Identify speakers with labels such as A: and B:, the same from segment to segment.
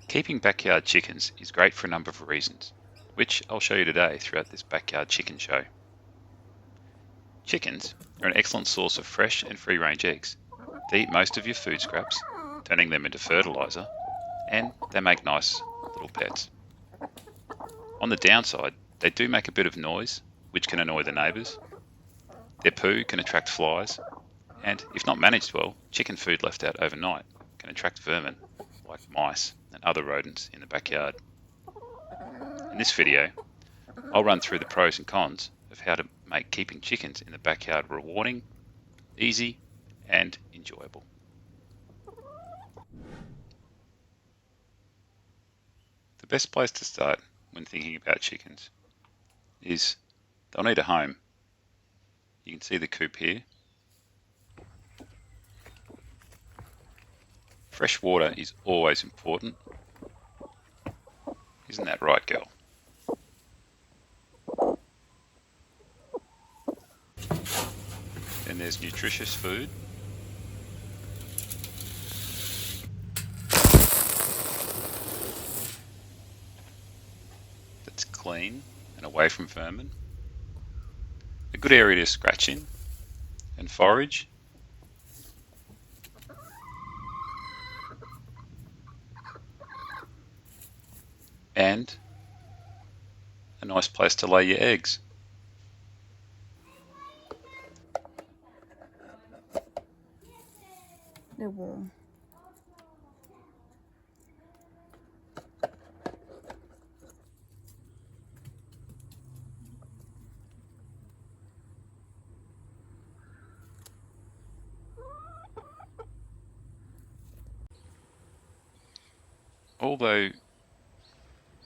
A: Keeping backyard chickens is great for a number of reasons, which I'll show you today throughout this backyard chicken show. Chickens are an excellent source of fresh and free-range eggs. They eat most of your food scraps, turning them into fertiliser, and they make nice little pets. On the downside, they do make a bit of noise, which can annoy the neighbours. Their poo can attract flies, and if not managed well, chicken food left out overnight can attract vermin like mice and other rodents in the backyard. In this video, I'll run through the pros and cons of how to make keeping chickens in the backyard rewarding, easy, and enjoyable. The best place to start when thinking about chickens is they'll need a home. You can see the coop here. Fresh water is always important. Isn't that right, girl? Then there's nutritious food. That's clean and away from vermin. A good area to scratch in and forage. And a nice place to lay your eggs.
B: They're warm.
A: Although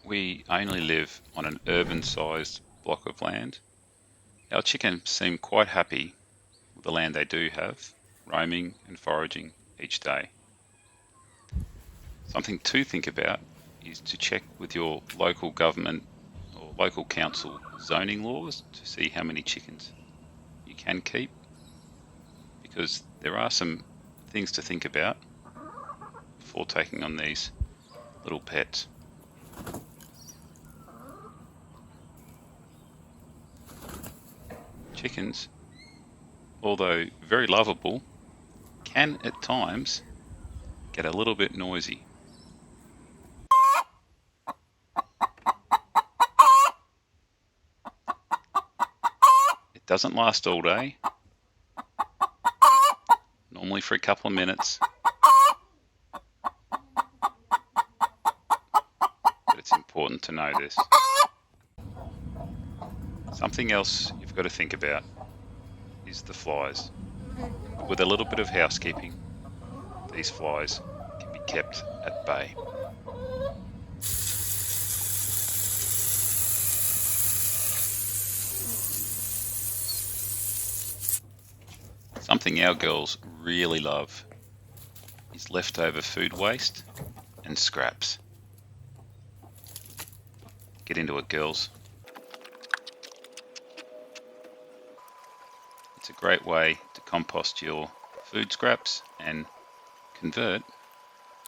A: we only live on an urban-sized block of land, our chickens seem quite happy with the land they do have, roaming and foraging each day. Something to think about is to check with your local government or local council zoning laws to see how many chickens you can keep, because there are some things to think about before taking on these little pets. Chickens, although very lovable, can at times get a little bit noisy. It doesn't last all day, normally for a couple of minutes, but it's important to know this. Something else you've got to think about is the flies. But with a little bit of housekeeping, these flies can be kept at bay. Something our girls really love is leftover food waste and scraps. Get into it, girls. It's a great way to compost your food scraps and convert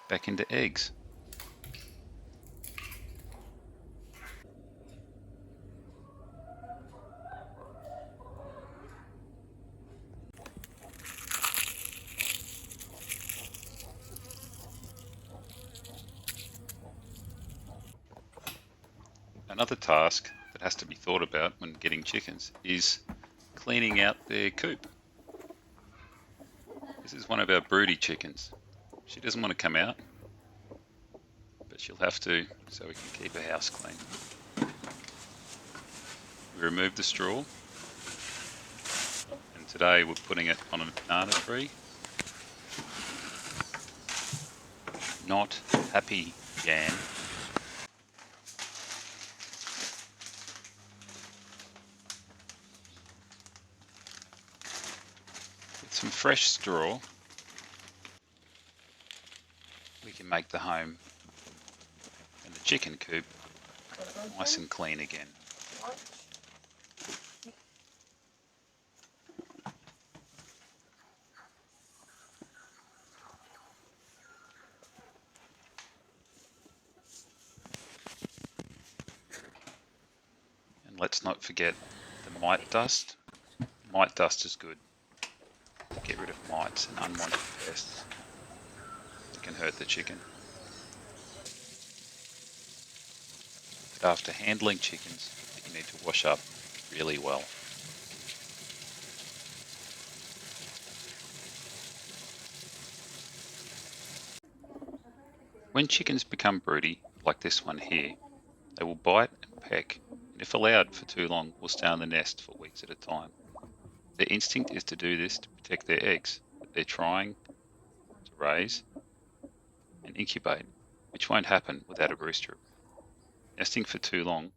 A: back into eggs. Another task that has to be thought about when getting chickens is cleaning out their coop. This is one of our Broody chickens. She doesn't want to come out, but she'll have to so we can keep her house clean. We removed the straw, and today we're putting it on a banana tree. Not happy, Jan. With some fresh straw, we can make the home and the chicken coop nice and clean again. let's not forget the mite dust. Mite dust is good. Get rid of mites and unwanted pests that can hurt the chicken. But after handling chickens, you need to wash up really well. When chickens become broody, like this one here, they will bite and peck, and if allowed for too long, will stay on the nest for weeks at a time. Their instinct is to do this to protect their eggs that they're trying to raise and incubate, which won't happen without a rooster. Nesting for too long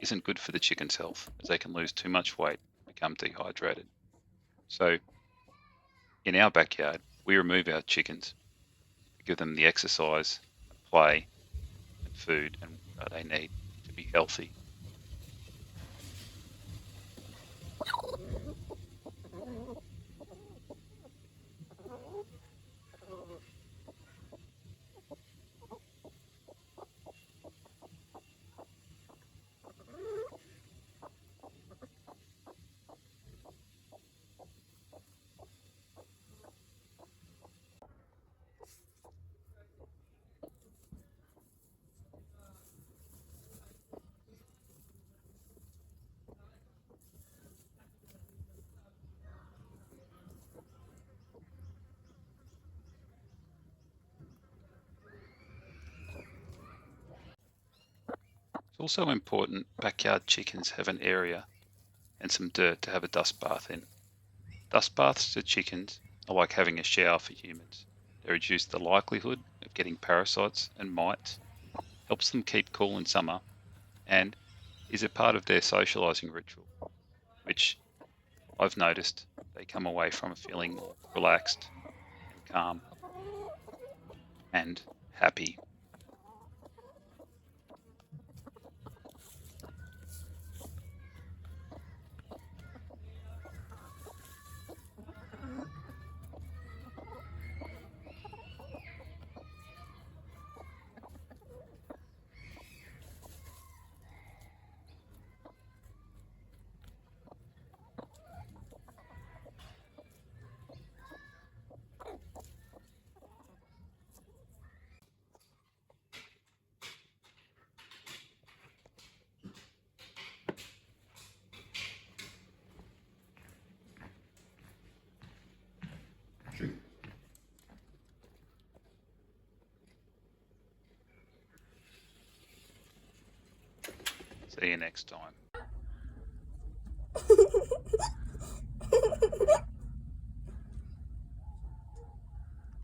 A: isn't good for the chicken's health, as they can lose too much weight and become dehydrated. So, in our backyard, we remove our chickens, give them the exercise, play, and food and water they need to be healthy. It's also important backyard chickens have an area and some dirt to have a dust bath in. Dust baths to chickens are like having a shower for humans. They reduce the likelihood of getting parasites and mites, helps them keep cool in summer, and is a part of their socializing ritual, which I've noticed they come away from feeling more relaxed and calm and happy. See you next time.